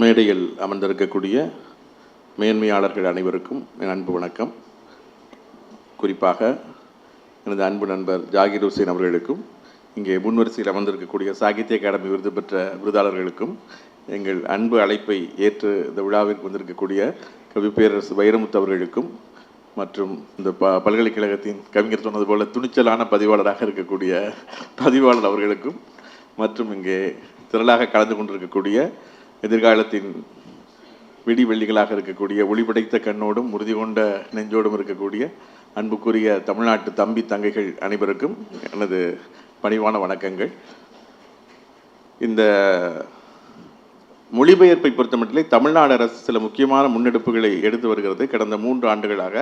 மேடையில் அமர்ந்திருக்கக்கூடிய மேன்மையாளர்கள் அனைவருக்கும் என் அன்பு வணக்கம். குறிப்பாக எனது அன்பு நண்பர் ஜாகிர் ஹுசைன் அவர்களுக்கும், இங்கே முன்வரிசையில் அமர்ந்திருக்கக்கூடிய சாகித்ய அகாடமி விருது பெற்ற விருதாளர்களுக்கும், எங்கள் அன்பு அழைப்பை ஏற்று இந்த விழாவிற்கு வந்திருக்கக்கூடிய கவி பேரரசு வைரமுத்து அவர்களுக்கும், மற்றும் இந்த பல்கலைக்கழகத்தின் கவிஞர் சொன்னது போல துணிச்சலான பதிவாளராக இருக்கக்கூடிய பதிவாளர் அவர்களுக்கும், மற்றும் இங்கே திரளாக கலந்து கொண்டிருக்கக்கூடிய எதிர்காலத்தின் விடிவெள்ளிகளாக இருக்கக்கூடிய ஒளிபடைத்த கண்ணோடும் உறுதி கொண்ட நெஞ்சோடும் இருக்கக்கூடிய அன்புக்குரிய தமிழ்நாட்டு தம்பி தங்கைகள் அனைவருக்கும் எனது பணிவான வணக்கங்கள். இந்த மொழிபெயர்ப்பை பொறுத்தமட்டிலே தமிழ்நாடு அரசு சில முக்கியமான முன்னெடுப்புகளை எடுத்து வருகிறது கடந்த 3 ஆண்டுகளாக.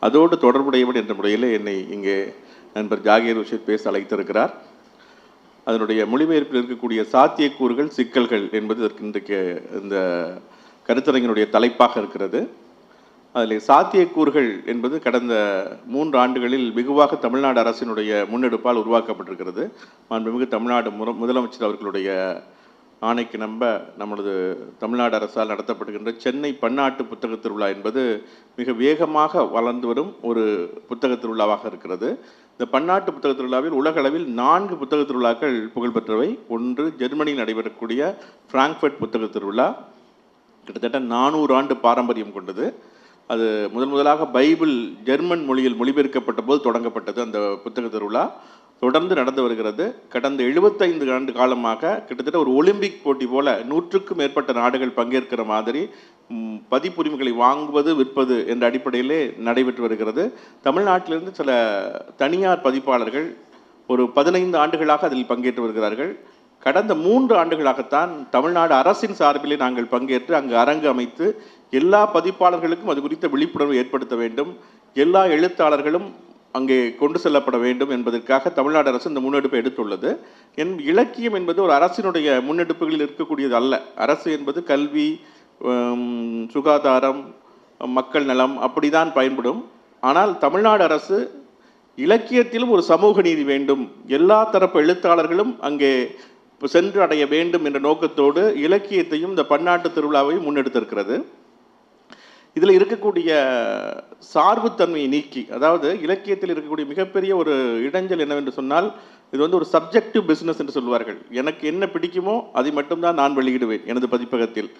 அதோடு தொடர்புடையவன் என்ற முறையில் என்னை இங்கே நண்பர் ஜாகிர் ஹுசைன் பேச அழைத்திருக்கிறார். அதனுடைய மொழிபெயர்ப்பில் இருக்கக்கூடிய சாத்தியக்கூறுகள், சிக்கல்கள் என்பது இன்றைக்கு இந்த கருத்தரங்கினுடைய தலைப்பாக இருக்கிறது. அதில் சாத்தியக்கூறுகள் என்பது கடந்த 3 ஆண்டுகளில் வெகுவாக தமிழ்நாடு அரசினுடைய முன்னெடுப்பால் உருவாக்கப்பட்டிருக்கிறது. மாண்புமிகு தமிழ்நாடு முதலமைச்சர் அவர்களுடைய ஆணைக்கு நம்ப நமது தமிழ்நாடு அரசால் நடத்தப்படுகின்ற சென்னை பன்னாட்டு புத்தக திருவிழா என்பது மிக வேகமாக வளர்ந்து வரும் ஒரு புத்தக திருவிழாவாக இருக்கிறது. இந்த பன்னாட்டு புத்தக திருவிழாவில் உலகளவில் 4 புத்தக திருவிழாக்கள் புகழ்பெற்றவை. ஒன்று ஜெர்மனியில் நடைபெறக்கூடிய பிராங்க்ஃபர்ட் புத்தக திருவிழா, கிட்டத்தட்ட 400 ஆண்டு பாரம்பரியம் கொண்டது. அது முதலாக பைபிள் ஜெர்மன் மொழியில் மொழிபெயர்க்கப்பட்ட போது தொடங்கப்பட்டது. அந்த புத்தக திருவிழா தொடர்ந்து நடந்து வருகிறது. கடந்த 75 ஆண்டு காலமாக கிட்டத்தட்ட ஒரு ஒலிம்பிக் போட்டி போல 100க்கும் மேற்பட்ட நாடுகள் பங்கேற்கிற மாதிரி பதிப்புரிமைகளை வாங்குவது, விற்பது என்ற அடிப்படையிலே நடைபெற்று வருகிறது. தமிழ்நாட்டிலிருந்து சில தனியார் பதிப்பாளர்கள் ஒரு 15 ஆண்டுகளாக அதில் பங்கேற்று வருகிறார்கள். கடந்த 3 ஆண்டுகளாகத்தான் தமிழ்நாடு அரசின் சார்பிலே நாங்கள் பங்கேற்று அங்கு அரங்கு அமைத்து எல்லா பதிப்பாளர்களுக்கும் அது குறித்த விழிப்புணர்வு ஏற்படுத்த வேண்டும், எல்லா எழுத்தாளர்களும் அங்கே கொண்டு செல்லப்பட வேண்டும் என்பதற்காக தமிழ்நாடு அரசு இந்த முன்னெடுப்பை எடுத்துள்ளது. இலக்கியம் என்பது ஒரு அரசினுடைய முன்னெடுப்புகளில் இருக்கக்கூடியது அல்ல. அரசு என்பது கல்வி, சுகாதாரம், மக்கள் நலம் அப்படிதான் பயன்படும். ஆனால் தமிழ்நாடு அரசு இலக்கியத்திலும் ஒரு சமூக நீதி வேண்டும், எல்லா தரப்பு எழுத்தாளர்களும் அங்கே சென்று அடைய வேண்டும் என்ற நோக்கத்தோடு இலக்கியத்தையும் இந்த பன்னாட்டு திருவிழாவையும் முன்னெடுத்திருக்கிறது. இதில் இருக்கக்கூடிய சார்புத்தன்மையை நீக்கி, அதாவது இலக்கியத்தில் இருக்கக்கூடிய மிகப்பெரிய ஒரு இடைஞ்சல் என்னவென்று சொன்னால், இது ஒரு சப்ஜெக்டிவ் பிஸ்னஸ் என்று சொல்வார்கள். எனக்கு என்ன பிடிக்குமோ அதை மட்டும்தான் நான் வெளியிடுவேன் எனது பதிப்பகத்தில்.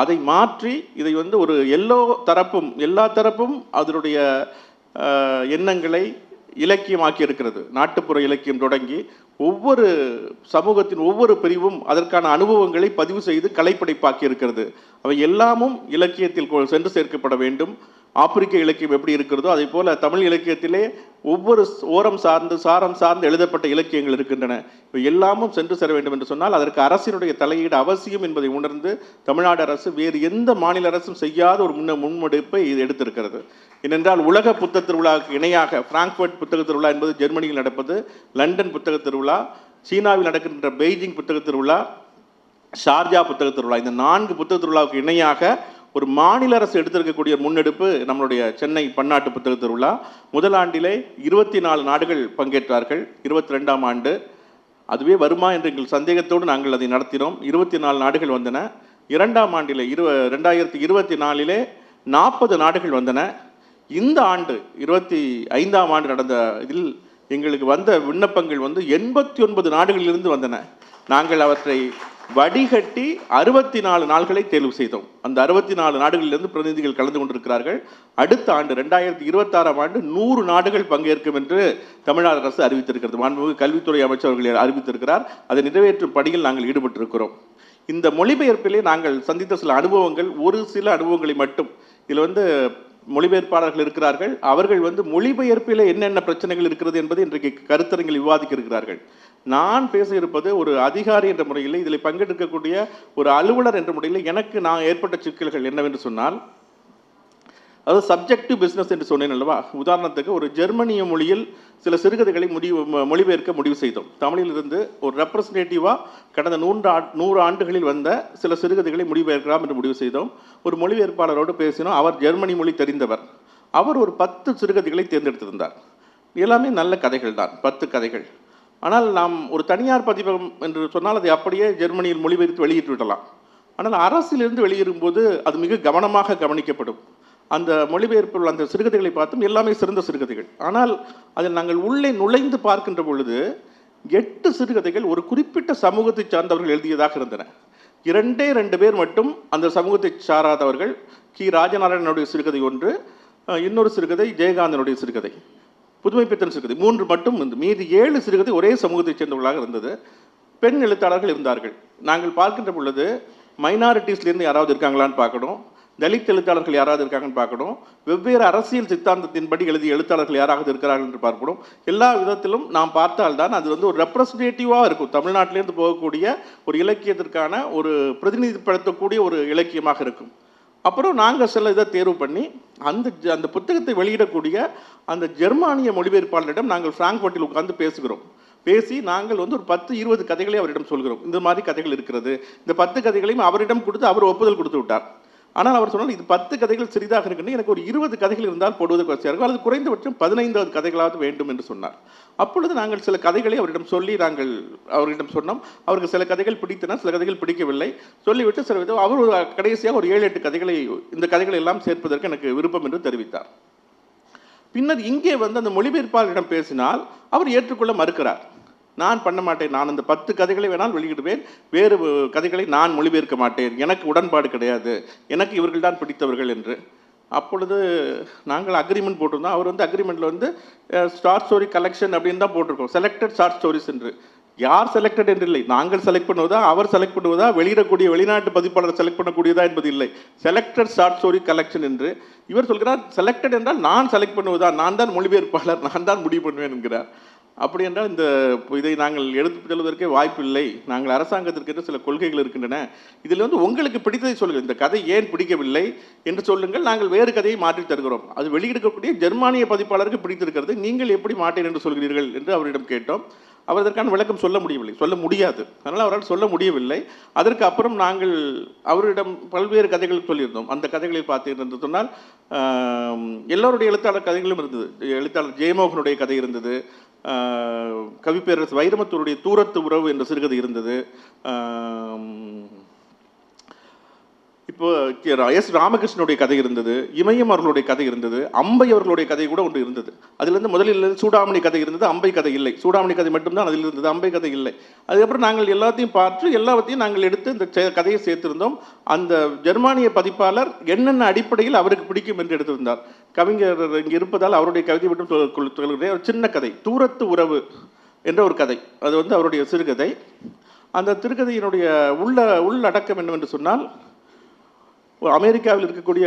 அதை மாற்றி இதை ஒரு எல்லா தரப்பும் அதனுடைய எண்ணங்களை இலக்கியமாக்கி இருக்கிறது. நாட்டுப்புற இலக்கியம் தொடங்கி ஒவ்வொரு சமூகத்தின் ஒவ்வொரு பிரிவும் அதற்கான அனுபவங்களை பதிவு செய்து கலைப்படைப்பாக்கி இருக்கிறது. அவை எல்லாமும் இலக்கியத்தில் சென்று சேர்க்கப்பட வேண்டும். ஆப்பிரிக்க இலக்கியம் எப்படி இருக்கிறதோ அதே போல தமிழ் இலக்கியத்திலே ஒவ்வொரு சாரம் சார்ந்து எழுதப்பட்ட இலக்கியங்கள் இருக்கின்றன. இவை எல்லாமும் சென்று சேர வேண்டும் என்று சொன்னால் அதற்கு அரசினுடைய தலையீடு அவசியம் என்பதை உணர்ந்து தமிழ்நாடு அரசு வேறு எந்த மாநில அரசும் செய்யாத ஒரு முன்னெடுப்பை இது எடுத்திருக்கிறது. ஏனென்றால் உலக புத்தக திருவிழாவுக்கு இணையாக பிராங்க்ஃபர்ட் புத்தக திருவிழா என்பது ஜெர்மனியில் நடப்பது, லண்டன் புத்தக திருவிழா, சீனாவில் நடக்கின்ற பெய்ஜிங் புத்தக திருவிழா, ஷார்ஜா புத்தக திருவிழா, இந்த 4 புத்தக திருவிழாவுக்கு இணையாக ஒரு மாநில அரசு எடுத்திருக்கக்கூடிய முன்னெடுப்பு நம்மளுடைய சென்னை பன்னாட்டு புத்தக திருவிழா. முதல் ஆண்டிலே 24 நாடுகள் பங்கேற்றார்கள். 22ஆம் ஆண்டு அதுவே வருமா என்ற எங்கள் சந்தேகத்தோடு நாங்கள் அதை நடத்தினோம். 24 நாடுகள் வந்தன. 2ஆம் ஆண்டிலே 2024 40 நாடுகள் வந்தன. இந்த ஆண்டு 25ஆம் ஆண்டு நடந்த இதில் எங்களுக்கு வந்த விண்ணப்பங்கள் 89 நாடுகளிலிருந்து வந்தன. நாங்கள் அவற்றை வடிகட்டி 64 நாடுகளை தேர்வு செய்தோம். அந்த 64 நாடுகளிலிருந்து பிரதிநிதிகள் கலந்து கொண்டிருக்கிறார்கள். அடுத்த ஆண்டு 2026ஆம் ஆண்டு 100 நாடுகள் பங்கேற்கும் என்று தமிழ்நாடு அரசு அறிவித்திருக்கிறது. மாண்புமிகு கல்வித்துறை அமைச்சர் அவர்கள் அறிவித்திருக்கிறார். அதை நிறைவேற்றும் பணியில் நாங்கள் ஈடுபட்டிருக்கிறோம். இந்த மொழிபெயர்ப்பிலே நாங்கள் சந்தித்த சில அனுபவங்கள், ஒரு சில அனுபவங்களை மட்டும் இதில் மொழிபெயர்ப்பாளர்கள் இருக்கிறார்கள். அவர்கள் மொழிபெயர்ப்பில் என்னென்ன பிரச்சனைகள் இருக்கிறது என்பதை இன்றைக்கு கருத்தரங்கில் விவாதிக்க இருக்கிறார்கள். நான் பேச இருப்பது ஒரு அதிகாரி என்ற முறையில், இதில் பங்கெடுக்கக்கூடிய ஒரு அலுவலர் என்ற முறையில் எனக்கு ஏற்பட்ட சிக்கல்கள் என்னவென்று சொன்னால், அதாவது சப்ஜெக்டிவ் பிஸ்னஸ் என்று சொன்னேன் அல்லவா. உதாரணத்துக்கு ஒரு ஜெர்மனிய மொழியில் சில சிறுகதைகளை மொழிபெயர்க்க முடிவு செய்தோம். தமிழிலிருந்து ஒரு ரெப்ரசன்டேட்டிவாக கடந்த 100 ஆண்டுகளில் வந்த சில சிறுகதைகளை மொழிபெயர்க்கலாம் என்று முடிவு செய்தோம். ஒரு மொழிபெயர்ப்பாளரோடு பேசினோம். அவர் ஜெர்மனி மொழி தெரிந்தவர். அவர் ஒரு 10 சிறுகதைகளை தேர்ந்தெடுத்திருந்தார். எல்லாமே நல்ல கதைகள் தான், 10 கதைகள். ஆனால் நாம் ஒரு தனியார் பதிப்பகம் என்று சொன்னால் அதை அப்படியே ஜெர்மனியில் மொழிபெயர்த்து வெளியிட்டு விடலாம். ஆனால் அரசிலிருந்து வெளியேறும்போது அது மிக கவனமாக கவனிக்கப்படும். அந்த மொழிபெயர்ப்பில் அந்த சிறுகதைகளை பார்த்தும் எல்லாமே சிறந்த சிறுகதைகள். ஆனால் அதில் நாங்கள் உள்ளே நுழைந்து பார்க்கின்ற பொழுது 8 சிறுகதைகள் ஒரு குறிப்பிட்ட சமூகத்தை சார்ந்தவர்கள் எழுதியதாக இருந்தன. 2 பேர் மட்டும் அந்த சமூகத்தை சாராதவர்கள். ராஜநாராயணனுடைய சிறுகதை ஒன்று, இன்னொரு சிறுகதை ஜெயகாந்தனுடைய சிறுகதை, புதுமைப்பித்தன் சிறுகதை, 3 மட்டும். மீதி 7 சிறுகதை ஒரே சமூகத்தை சேர்ந்தவர்களாக இருந்தது. பெண் எழுத்தாளர்கள் இருந்தார்கள். நாங்கள் பார்க்கின்ற பொழுது மைனாரிட்டிஸ்லேருந்து யாராவது இருக்காங்களான்னு பார்க்கணும், தலித் எழுத்தாளர்கள் யாராவது இருக்காங்கன்னு பார்க்கணும், வெவ்வேறு அரசியல் சித்தாந்தத்தின்படி எழுதிய எழுத்தாளர்கள் யாராவது இருக்கிறார்கள் என்று பார்க்கணும். எல்லா விதத்திலும் நாம் பார்த்தால்தான் அது வந்து ஒரு ரெப்ரசன்டேட்டிவாக இருக்கும். தமிழ்நாட்டிலேருந்து போகக்கூடிய ஒரு இலக்கியத்திற்கான ஒரு பிரதிநிதிப்படுத்தக்கூடிய ஒரு இலக்கியமாக இருக்கும். அப்புறம் நாங்கள் சில இதை தேர்வு பண்ணி அந்த புத்தகத்தை வெளியிடக்கூடிய அந்த ஜெர்மானிய மொழிபெயர்ப்பாளரிடம் நாங்கள் ஃப்ராங்க்ஃபர்ட்டில் உட்கார்ந்து பேசி நாங்கள் வந்து ஒரு 10-20 கதைகளை அவரிடம் சொல்கிறோம். இந்த மாதிரி கதைகள் இருக்கிறது. இந்த 10 கதைகளையும் அவரிடம் கொடுத்து அவர் ஒப்புதல் கொடுத்து விட்டார். ஆனால் அவர் சொன்னால் இது 10 கதைகள் சிறிதாக இருக்குன்னு, எனக்கு ஒரு 20 கதைகள் இருந்தால் போடுவதற்கு வசதியாக இருக்கும், அல்லது குறைந்தபட்சம் 15 கதைகளாவது வேண்டும் என்று சொன்னார். அப்பொழுது நாங்கள் சில கதைகளை அவரிடம் சொல்லி நாங்கள் அவரிடம் சொன்னோம். அவருக்கு சில கதைகள் பிடித்தன, சில கதைகள் பிடிக்கவில்லை. சொல்லிவிட்டு சில விதம் அவர் கடைசியாக ஒரு 7-8 கதைகளை, இந்த கதைகளை எல்லாம் சேர்ப்பதற்கு எனக்கு விருப்பம் என்று தெரிவித்தார். பின்னர் இங்கே வந்து அந்த மொழிபெயர்ப்பாளரிடம் பேசினால் அவர் ஏற்றுக்கொள்ள மறுக்கிறார். நான் பண்ண மாட்டேன், நான் அந்த 10 கதைகளை வேணால் வெளியிடுவேன், வேறு கதைகளை நான் மொழிபெயர்க்க மாட்டேன், எனக்கு உடன்பாடு கிடையாது, எனக்கு இவர்கள் தான் பிடித்தவர்கள் என்று. அப்பொழுது நாங்கள் அக்ரிமெண்ட் போட்டிருந்தோம். அவர் வந்து அக்ரிமெண்ட்டில் வந்து ஷார்ட் ஸ்டோரி கலெக்ஷன் அப்படின்னு தான் போட்டிருக்கோம், செலக்டட் ஷார்ட் ஸ்டோரிஸ் என்று. யார் செலக்டட் என்று இல்லை, நாங்கள் செலக்ட் பண்ணுவதா, அவர் செலக்ட் பண்ணுவதா, வெளியிடக்கூடிய வெளிநாட்டு பதிப்பாளர் செலக்ட் பண்ணக்கூடியதா என்பது இல்லை, செலக்டட் ஷார்ட் ஸ்டோரி கலெக்ஷன் என்று. இவர் சொல்கிறார் செலக்டட் என்றால் நான் செலக்ட் பண்ணுவதா, நான் தான் மொழிபெயர்ப்பாளர், நான் தான் முடிவு பண்ணுவேன் என்கிறார். அப்படி என்றால் இதை நாங்கள் எடுத்து செல்வதற்கே வாய்ப்பில்லை. நாங்கள் அரசாங்கத்திற்கு சில கொள்கைகள் இருக்கின்றன, இதில் வந்து உங்களுக்கு பிடித்ததை சொல்லுங்கள், இந்த கதை ஏன் பிடிக்கவில்லை என்று சொல்லுங்கள், நாங்கள் வேறு கதையை மாற்றி தருகிறோம். அது வெளியிடக்கூடிய ஜெர்மானிய பதிப்பாளருக்கு பிடித்திருக்கிறது, நீங்கள் எப்படி மாட்டேன் என்று சொல்கிறீர்கள் என்று அவரிடம் கேட்டோம். அவர் அதற்கான விளக்கம் சொல்ல முடியாது. அதனால் அவரால் சொல்ல முடியவில்லை. அதற்கு அப்புறம் நாங்கள் அவரிடம் பல்வேறு கதைகள் சொல்லியிருந்தோம். அந்த கதைகளில் பார்த்தீர்கள் சொன்னால் எல்லோருடைய எழுத்தாளர் கதைகளும் இருந்தது. எழுத்தாளர் ஜெயமோகனுடைய கதை இருந்தது, கவிப்பேரரசு வைரமுத்துடைய தூரத்து உறவு என்ற சிறுகதை இருந்தது, இப்போ எஸ் ராமகிருஷ்ணனுடைய கதை இருந்தது, இமயம் அவர்களுடைய கதை இருந்தது, அம்பை அவர்களுடைய கதை கூட ஒன்று இருந்தது. அதிலிருந்து முதலில் சூடாமணி கதை இருந்தது, அம்பை கதை இல்லை. சூடாமணி கதை மட்டும்தான் அதில் இருந்தது, அம்பை கதை இல்லை. அதுக்கப்புறம் நாங்கள் எல்லாத்தையும் பார்த்து எல்லாத்தையும் நாங்கள் எடுத்து இந்த கதையை சேர்த்திருந்தோம். அந்த ஜெர்மானிய பதிப்பாளர் என்னென்ன அடிப்படையில் அவருக்கு பிடிக்கும் என்று எடுத்திருந்தார். கவிஞர் இங்கே இருப்பதால் அவருடைய கவிதை மட்டும் சொல்கிறேன். ஒரு சின்ன கதை, தூரத்து உறவு என்ற ஒரு கதை, அது வந்து அவருடைய சிறுகதை. அந்த சிறுகதையினுடைய உள்ளடக்கம் என்னவென்று சொன்னால், அமெரிக்காவில் இருக்கக்கூடிய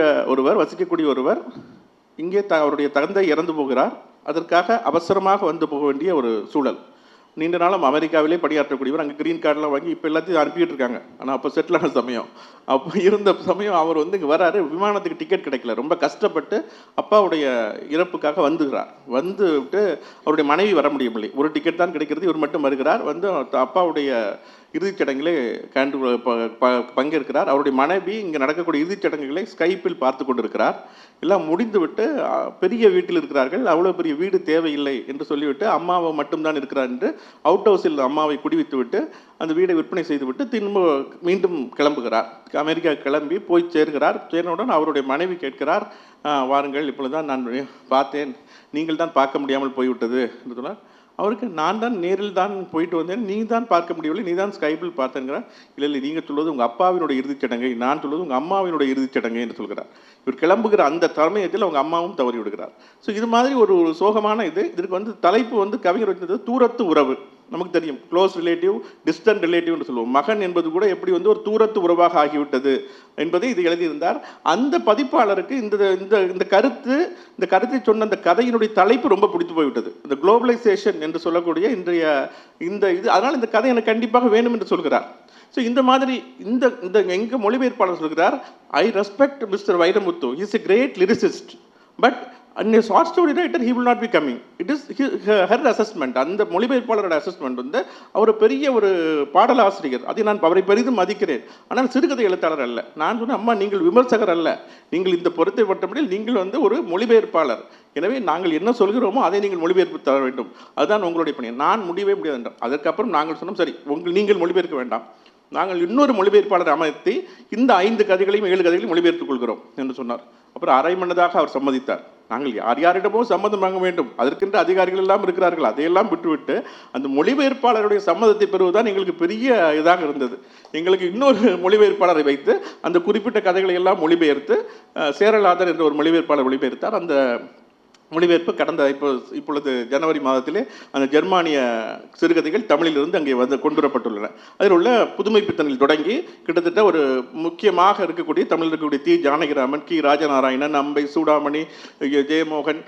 வசிக்கக்கூடிய ஒருவர் இங்கே அவருடைய தந்தை இறந்து போகிறார். அதற்காக அவசரமாக வந்து போக வேண்டிய ஒரு சூழல். நீண்ட நாளும் அமெரிக்காவிலே பணியாற்றக்கூடியவர். அங்கே கிரீன் கார்டெலாம் வாங்கி இப்போ எல்லாத்தையும் அனுப்பிட்டு இருக்காங்க. ஆனால் அப்போ செட்டிலான சமயம், அப்போ இருந்த சமயம் அவர் வந்து இங்கே வராரு. விமானத்துக்கு டிக்கெட் கிடைக்கல, ரொம்ப கஷ்டப்பட்டு அப்பாவுடைய இறப்புக்காக வந்துவிட்டு அவருடைய மனைவி வர முடியவில்லை. ஒரு டிக்கெட் தான் கிடைக்கிறது, இவர் மட்டும் வருகிறார். வந்து அப்பாவுடைய இறுதிச்சடங்கிலே பங்கேற்கிறார். அவருடைய மனைவி இங்கே நடக்கக்கூடிய இறுதிச்சடங்குகளை ஸ்கைப்பில் பார்த்து கொண்டிருக்கிறார். எல்லாம் முடிந்துவிட்டு பெரிய வீட்டில் இருக்கிறார்கள். அவ்வளோ பெரிய வீடு தேவையில்லை என்று சொல்லிவிட்டு அம்மாவை மட்டும்தான் இருக்கிறார் என்று அவுட் ஹவுஸில் அம்மாவை குடிவித்து விட்டு அந்த வீடை விற்பனை செய்துவிட்டு மீண்டும் கிளம்புகிறார். அமெரிக்கா கிளம்பி போய் சேர்ந்தவுடன் அவருடைய மனைவி கேட்கிறார், வாருங்கள், இப்பொழுதுதான் நான் பார்த்தேன், நீங்கள் தான் பார்க்க முடியாமல் போய்விட்டது என்று சொன்னார். அவருக்கு நான் தான் நேரில் தான் போயிட்டு வந்தேன், நீ தான் பார்க்க முடியவில்லை, நீ தான் ஸ்கைப்பில் பார்த்தேங்கிறார். இல்லை நீங்கள் சொல்வது உங்கள் அப்பாவினுடைய இறுதிச்சடங்கை, நான் சொல்வது உங்கள் அம்மாவினுடைய இறுதிச்சடங்கை என்று சொல்கிறார். இவர் கிளம்புகிற அந்த சமயத்தில் அவங்க அம்மாவும் தவறி விடுகிறார். ஸோ இது மாதிரி ஒரு சோகமான இதற்கு வந்து தலைப்பு வந்து கவிஞர் வச்சது தூரத்து உறவு. நமக்கு தெரியும், க்ளோஸ் ரிலேட்டிவ், டிஸ்டன்ட் ரிலேட்டிவ் என்று சொல்லுவோம். மகன் என்பது கூட எப்படி வந்து ஒரு தூரத்து உறவாக ஆகிவிட்டது என்பதை இது எழுதியிருந்தார். அந்த பதிப்பாளருக்கு இந்த கருத்தை சொன்ன அந்த கதையினுடைய தலைப்பு ரொம்ப பிடித்து போய்விட்டது. இந்த குளோபலைசேஷன் என்று சொல்லக்கூடிய இன்றைய அதனால் இந்த கதை எனக்கு கண்டிப்பாக வேணும் என்று சொல்கிறார். ஸோ இந்த மாதிரி எங்க மொழிபெயர்ப்பாளர் சொல்கிறார், I respect mister Vairamuthu, he is a great lyricist, but and a short story writer he will not be coming. It is her assessment. அந்த மொழிபெயர்ப்பாளரோட அசஸ்மெண்ட் வந்து அவர் பெரிய ஒரு பாடலாசிரியர், அதை நான் அவரை பெரிதும் மதிக்கிறேன். ஆனால் சிறுகதை எழுத்தாளர் அல்ல. நான் சொன்னேன், அம்மா நீங்கள் விமர்சகர் அல்ல, நீங்கள் இந்த பொறுத்தை பட்டபடியில் நீங்கள் வந்து ஒரு மொழிபெயர்ப்பாளர். எனவே நாங்கள் என்ன சொல்கிறோமோ அதை நீங்கள் மொழிபெயர்ப்பு தர வேண்டும், அதுதான் உங்களுடைய பணி. நான் முடியவே முடியாது என்றார். அதற்கப்புறம் நாங்கள் சொன்னோம், சரி நீங்கள் மொழிபெயர்க்க வேண்டாம், நாங்கள் இன்னொரு மொழிபெயர்ப்பாளர் அமைத்து இந்த 5 கதைகளையும் 7 கதைகளையும் மொழிபெயர்த்துக் கொள்கிறோம் என்று சொன்னார். அப்புறம் அரை மனதாக அவர் சம்மதித்தார். நாங்கள் யார் யாரிடமோ சம்மதம் வாங்க வேண்டும், அதற்கென்ற அதிகாரிகள் எல்லாம் இருக்கிறார்கள், அதையெல்லாம் விட்டுவிட்டு அந்த மொழிபெயர்ப்பாளருடைய சம்மதத்தை பெறுவதுதான் எங்களுக்கு பெரிய இதாக இருந்தது. எங்களுக்கு இன்னொரு மொழிபெயர்ப்பாளரை வைத்து அந்த குறிப்பிட்ட கதைகளை எல்லாம் மொழிபெயர்த்து சேரலாதர் என்ற ஒரு மொழிபெயர்ப்பாளர் மொழிபெயர்த்தார். அந்த மொழிபெயர்ப்பு கடந்த இப்பொழுது ஜனவரி மாதத்திலே அந்த ஜெர்மானிய சிறுகதைகள் தமிழிலிருந்து அங்கே கொண்டு வரப்பட்டுள்ளன. அதில் உள்ள புதுமை பித்தனில் தொடங்கி கிட்டத்தட்ட ஒரு முக்கியமாக இருக்கக்கூடிய தமிழில் இருக்கக்கூடிய தி. ஜானகிராமன், கி. ராஜநாராயணன், அம்பை, சூடாமணி, ஜெயமோகன்,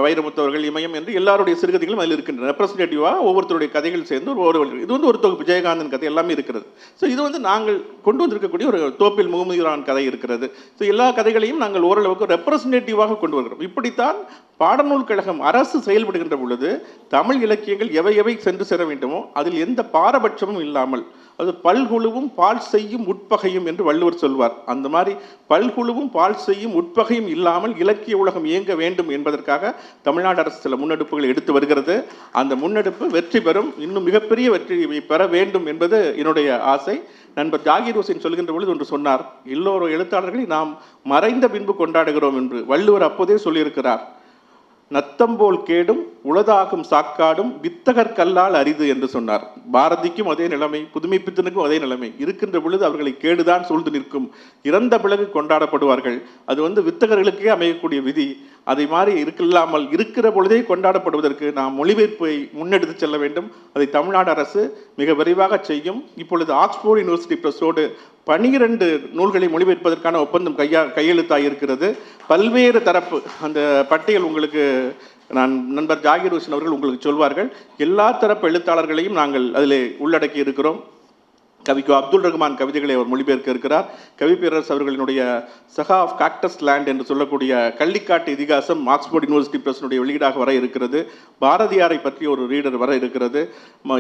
வைரமுத்தவர்கள், இமயம் என்று எல்லாருடைய சிறுகதைகளும் அதில் இருக்கின்றன. ரெப்ரஸன்டேட்டிவாக ஒவ்வொருத்தருடைய கதைகள் சேர்ந்து இது ஒரு தொகுப்பு. விஜயகாந்தன் கதை எல்லாமே இருக்கிறது. ஸோ இது நாங்கள் கொண்டு வந்திருக்கக்கூடிய ஒரு தோப்பில் முகமதுரான் கதை இருக்கிறது. ஸோ எல்லா கதைகளையும் நாங்கள் ஓரளவுக்கு ரெப்ரஸன்டேட்டிவாக கொண்டு வருகிறோம். இப்படித்தான் பாடநூல் கழகம் அரசு செயல்படுகின்ற பொழுது தமிழ் இலக்கியங்கள் எவை சென்று சேர வேண்டுமோ அதில் எந்த பாரபட்சமும் இல்லாமல், அது பல்குழுவும் பால் செய்யும் உட்பகையும் என்று வள்ளுவர் சொல்வார். அந்த மாதிரி பல்குழுவும் பால் செய்யும் உட்பகையும் இல்லாமல் இலக்கிய உலகம் இயங்க வேண்டும் என்பதற்காக தமிழ்நாடு அரசு சில முன்னெடுப்புகளை எடுத்து வருகிறது. அந்த முன்னெடுப்பு வெற்றி பெறும், இன்னும் மிகப்பெரிய வெற்றி பெற வேண்டும் என்பது என்னுடைய ஆசை. நண்பர் ஜாகீர் ஹுசைன் சொல்கின்ற பொழுது ஒன்று சொன்னார், எல்லோரும் எழுத்தாளர்களை நாம் மறைந்த பின்பு கொண்டாடுகிறோம் என்று. வள்ளுவர் அப்போதே சொல்லியிருக்கிறார், நத்தம்போல் கேடும் உளதாகும் சாக்காடும் வித்தகர் கல்லால் அரிது என்று சொன்னார். பாரதிக்கும் அதே நிலைமை, புதுமை பித்தனுக்கும் அதே நிலைமை. இருக்கின்ற பொழுது அவர்களை கேடுதான் சூழ்ந்து நிற்கும், இறந்த பிறகு கொண்டாடப்படுவார்கள். அது வித்தகர்களுக்கே அமையக்கூடிய விதி. அதை மாதிரி இல்லாமல் இருக்கிற பொழுதே கொண்டாடப்படுவதற்கு நாம் மொழிபெயர்ப்பை முன்னெடுத்து செல்ல வேண்டும். அதை தமிழ்நாடு அரசு மிக விரைவாக செய்யும். இப்பொழுது ஆக்ஸ்போர்ட் யூனிவர்சிட்டி பிரஸோடு 12 நூல்களை மொழிபெயர்ப்பதற்கான ஒப்பந்தம் கையெழுத்தாகியிருக்கிறது. பல்வேறு தரப்பு அந்த பட்டியல் உங்களுக்கு நண்பர் ஜாகீர் ஹுசைன் அவர்கள் உங்களுக்கு சொல்வார்கள். எல்லா தரப்பு எழுத்தாளர்களையும் நாங்கள் அதில் உள்ளடக்கி இருக்கிறோம். கவிக்கு அப்துல் ரஹ்மான் கவிதைகளை அவர் மொழிபெயர்க்க இருக்கிறார். கவிப்பேரரசு அவர்களினுடைய சகா ஆஃப் காக்டஸ் லேண்ட் என்று சொல்லக்கூடிய கள்ளிக்காட்டு இதிகாசம் ஆக்ஸ்போர்ட் யூனிவர்சிட்டி பிரஸினுடைய வெளியீடாக வர இருக்கிறது. பாரதியாரை பற்றி ஒரு ரீடர் வர இருக்கிறது.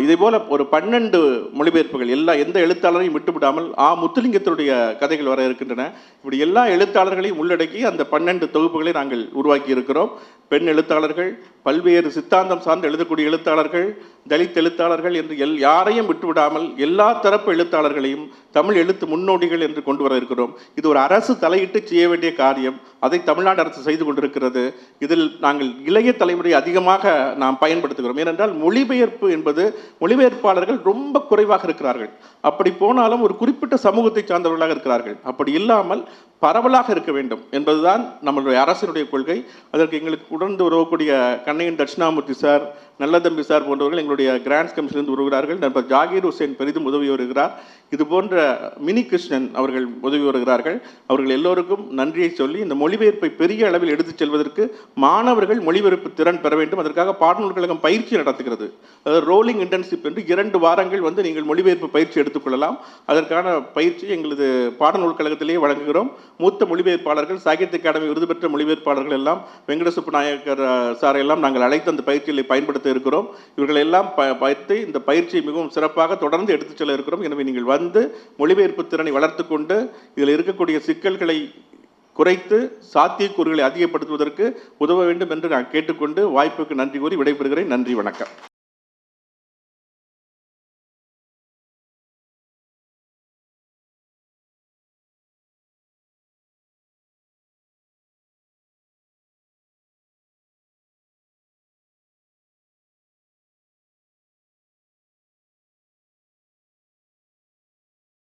இதே போல ஒரு 12 மொழிபெயர்ப்புகள் எந்த எழுத்தாளரையும் விட்டுவிடாமல் முத்துலிங்கத்தினுடைய கதைகள் வர இருக்கின்றன. இப்படி எல்லா எழுத்தாளர்களையும் உள்ளடக்கி அந்த 12 தொகுப்புகளை நாங்கள் உருவாக்கி இருக்கிறோம். பெண் எழுத்தாளர்கள், பல்வேறு சித்தாந்தம் சார்ந்து எழுதக்கூடிய எழுத்தாளர்கள், தலித் எழுத்தாளர்கள் என்று யாரையும் விட்டுவிடாமல் எல்லா தரப்பு எழுத்தாளர்களையும் தமிழ் எழுத்து முன்னோடிகள் என்று கொண்டு வர இருக்கிறோம். இது ஒரு அரசு தலையிட்டு செய்ய வேண்டிய காரியம். அதை தமிழ்நாடு அரசு செய்து கொண்டிருக்கிறது. இதில் நாங்கள் இளைய தலைமுறை அதிகமாக நாம் பயன்படுத்துகிறோம். ஏனென்றால் மொழிபெயர்ப்பு என்பது மொழிபெயர்ப்பாளர்கள் ரொம்ப குறைவாக இருக்கிறார்கள். அப்படி போனாலும் ஒரு குறிப்பிட்ட சமூகத்தை சார்ந்தவர்களாக இருக்கிறார்கள். அப்படி இல்லாமல் பரவலாக இருக்க வேண்டும் என்பதுதான் நம்மளுடைய அரசினுடைய கொள்கை. அதற்கு எங்களுக்கு உடனே உறவக்கூடிய கண்ணையன் தட்சிணாமூர்த்தி சார், நல்லதம்பி சார் போன்றவர்கள் எங்களுடைய கிராண்ட்ஸ் கமிஷனிலிருந்து உருகிறார்கள். நண்பர் ஜாகீர் ஹுசைன் பெரிதும் உதவி வருகிறார். இது போன்ற மினி கிருஷ்ணன் அவர்கள் உதவி வருகிறார்கள். அவர்கள் எல்லோருக்கும் நன்றியை சொல்லி இந்த மொழிபெயர்ப்பை பெரிய அளவில் எடுத்துச் செல்வதற்கு மாணவர்கள் மொழிபெயர்ப்பு திறன் பெற வேண்டும். அதற்காக பாடநூல் கழகம் பயிற்சி நடத்துகிறது. அதாவது ரோலிங் இன்டர்ன்ஷிப் என்று 2 வாரங்கள் நீங்கள் மொழிபெயர்ப்பு பயிற்சி எடுத்துக்கொள்ளலாம். அதற்கான பயிற்சி எங்களது பாடநூல் கழகத்திலேயே வழங்குகிறோம். மூத்த மொழிபெயர்ப்பாளர்கள், சாகித்ய அகாடமி விருது பெற்ற மொழிபெயர்ப்பாளர்கள் எல்லாம், வெங்கடசுப்பு நாயக்கர் சாரை எல்லாம் நாங்கள் அழைத்து அந்த பயிற்சிகளை பயன்படுத்த இருக்கிறோம். இவர்கள் எல்லாம் பயிற்சி இந்த பயிற்சியை மிகவும் சிறப்பாக தொடர்ந்து எடுத்துச் செல்ல இருக்கிறோம். எனவே நீங்கள் மொழிபெயர்ப்பு திறனை வளர்த்து கொண்டு இதில் இருக்கக்கூடிய சிக்கல்களை குறைத்து சாத்தியக்கூறுகளை அதிகப்படுத்துவதற்கு உதவ வேண்டும் என்று நான் கேட்டுக்கொண்டு வாய்ப்புக்கு நன்றி கூறி விடைபெறுகிறேன். நன்றி, வணக்கம்.